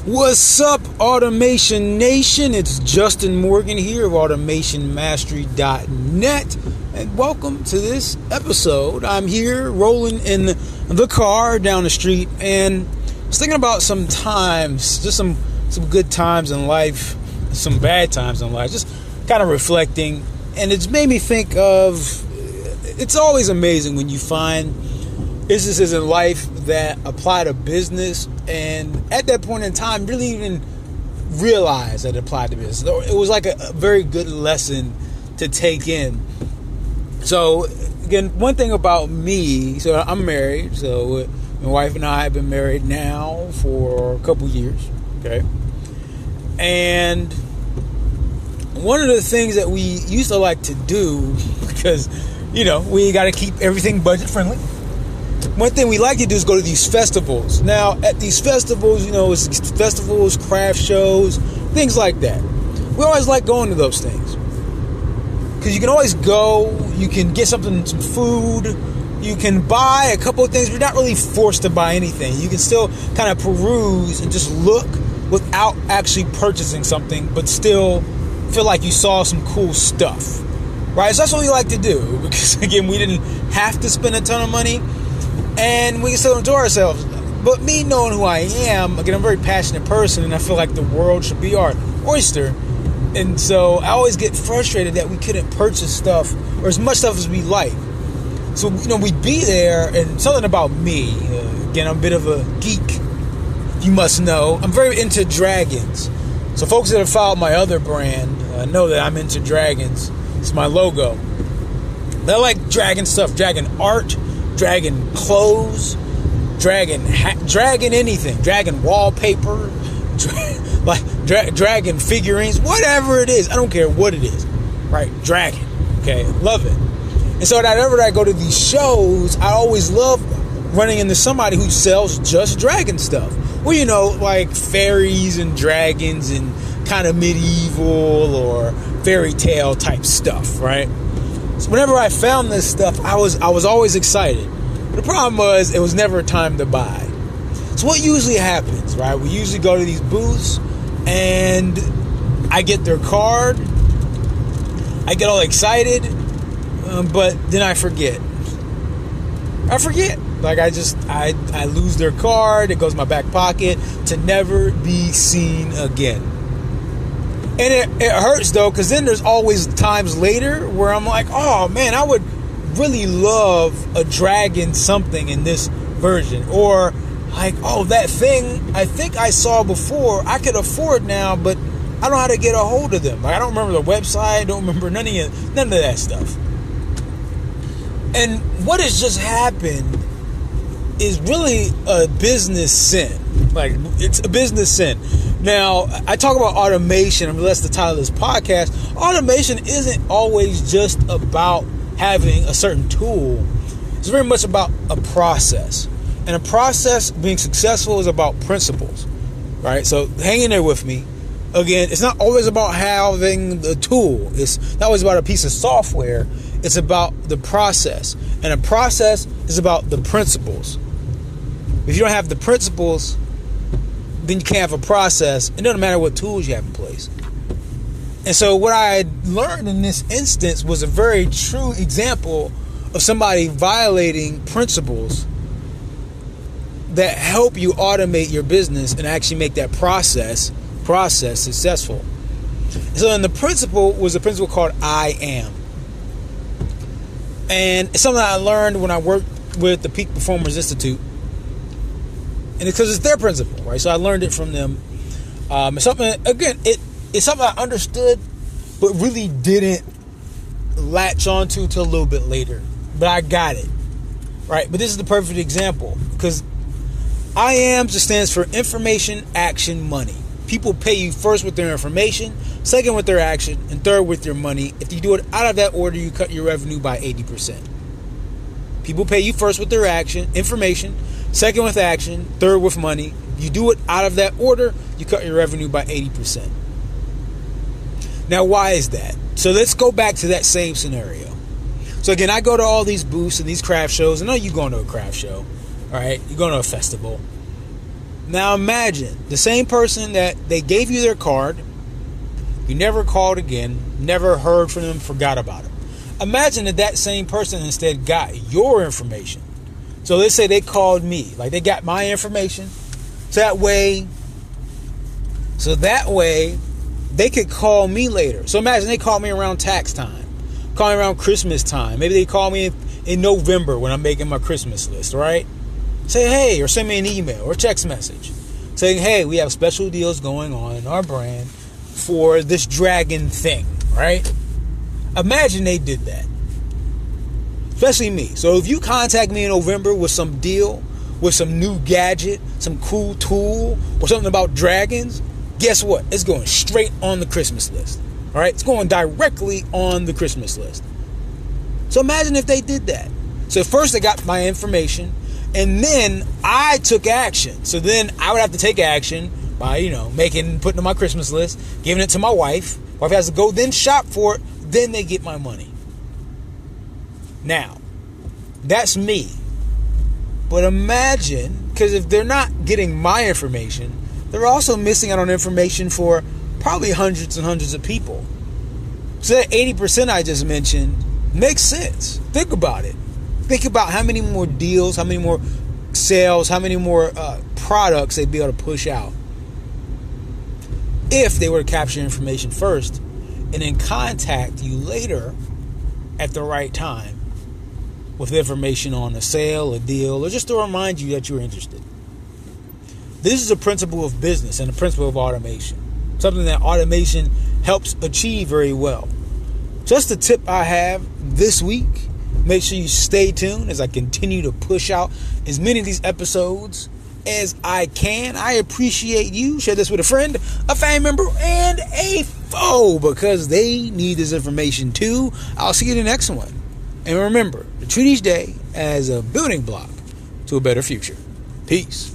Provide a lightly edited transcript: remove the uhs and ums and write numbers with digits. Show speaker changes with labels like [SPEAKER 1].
[SPEAKER 1] What's up, Automation Nation? It's Justin Morgan here of AutomationMastery.net, and welcome to this episode. I'm here rolling in the car down the street, and I was thinking about some times, just some good times in life, some bad times in life, just kind of reflecting, and it's made me think of, it's always amazing when you find businesses in life that apply to business, and at that point in time really even realize that it applied to business. It was like a very good lesson to take in. So again, one thing about me, so I'm married, so my wife and I have been married now for a couple years, okay? And one of the things that we used to like to do, because, you know, we got to keep everything budget friendly, one thing we like to do is go to these festivals. Now, at these festivals, you know, it's festivals, craft shows, things like that. We always like going to those things because you can always go, you can get some food, you can buy a couple of things. You're not really forced to buy anything. You can still kind of peruse and just look without actually purchasing something, but still feel like you saw some cool stuff, right? So that's what we like to do because, again, we didn't have to spend a ton of money, and we can still enjoy ourselves. But me knowing who I am, again, I'm a very passionate person, and I feel like the world should be our oyster. And so I always get frustrated that we couldn't purchase stuff or as much stuff as we like. So, you know, we'd be there, and something about me, again, I'm a bit of a geek, you must know. I'm very into dragons. So folks that have followed my other brand know that I'm into dragons. It's my logo. I like dragon stuff, dragon art, dragon clothes, dragon anything, dragon wallpaper, dragon figurines, whatever it is. I don't care what it is, right? Dragon, okay, love it. And so whenever I go to these shows, I always love running into somebody who sells just dragon stuff. Well, you know, like fairies and dragons and kind of medieval or fairy tale type stuff, right? So whenever I found this stuff, I was always excited. The problem was it was never time to buy. So what usually happens, right? We usually go to these booths and I get their card. I get all excited, but then I forget. Like I lose their card. It goes in my back pocket to never be seen again. And it hurts though, because then there's always times later where I'm like, oh man, I would really love a dragon something in this version. Or like, oh, that thing I think I saw before, I could afford now, but I don't know how to get a hold of them. Like, I don't remember the website, don't remember none of that stuff. And what has just happened is really a business sin. Like, it's a business sin. Now, I talk about automation, and that's the title of this podcast. Automation isn't always just about having a certain tool. It's very much about a process. And a process being successful is about principles, right? So hang in there with me. Again, it's not always about having the tool. It's not always about a piece of software. It's about the process. And a process is about the principles. If you don't have the principles, then you can't have a process. It doesn't matter what tools you have in place. And so what I learned in this instance was a very true example of somebody violating principles that help you automate your business and actually make that process successful. So then the principle was a principle called I am. And it's something I learned when I worked with the Peak Performers Institute. And it's because it's their principle, right? So I learned it from them. It's something, again, it's something I understood, but really didn't latch onto till a little bit later. But I got it, right? But this is the perfect example, because I am just stands for information, action, money. People pay you first with their information, second with their action, and third with your money. If you do it out of that order, you cut your revenue by 80%. People pay you first with their information, second with action, third with money. If you do it out of that order, you cut your revenue by 80%. Now, why is that? So let's go back to that same scenario. So again, I go to all these booths and these craft shows. I know you're going to a craft show, all right? You're going to a festival. Now imagine the same person that they gave you their card, you never called again, never heard from them, forgot about it. Imagine that same person instead got your information. So let's say they called me, like they got my information. So that way they could call me later. So imagine they call me around tax time, call me around Christmas time. Maybe they call me in November when I'm making my Christmas list, right? Say hey, or send me an email or text message saying, hey, we have special deals going on in our brand for this dragon thing, right? Imagine they did that. Especially me. So if you contact me in November with some deal, with some new gadget, some cool tool, or something about dragons, guess what? It's going straight on the Christmas list. All right? It's going directly on the Christmas list. So imagine if they did that. So first they got my information, and then I took action. So then I would have to take action by, putting it on my Christmas list, giving it to my wife. Wife has to go then shop for it. Then they get my money. Now, that's me. But imagine, because if they're not getting my information, they're also missing out on information for probably hundreds and hundreds of people. So that 80% I just mentioned makes sense. Think about it. Think about how many more deals, how many more sales, how many more products they'd be able to push out if they were to capture information first and then contact you later at the right time with information on a sale, a deal, or just to remind you that you're interested. This is a principle of business and a principle of automation. Something that automation helps achieve very well. Just a tip I have this week. Make sure you stay tuned as I continue to push out as many of these episodes as I can. I appreciate you. Share this with a friend, a family member, and a foe because they need this information too. I'll see you in the next one. And remember to treat each day as a building block to a better future. Peace.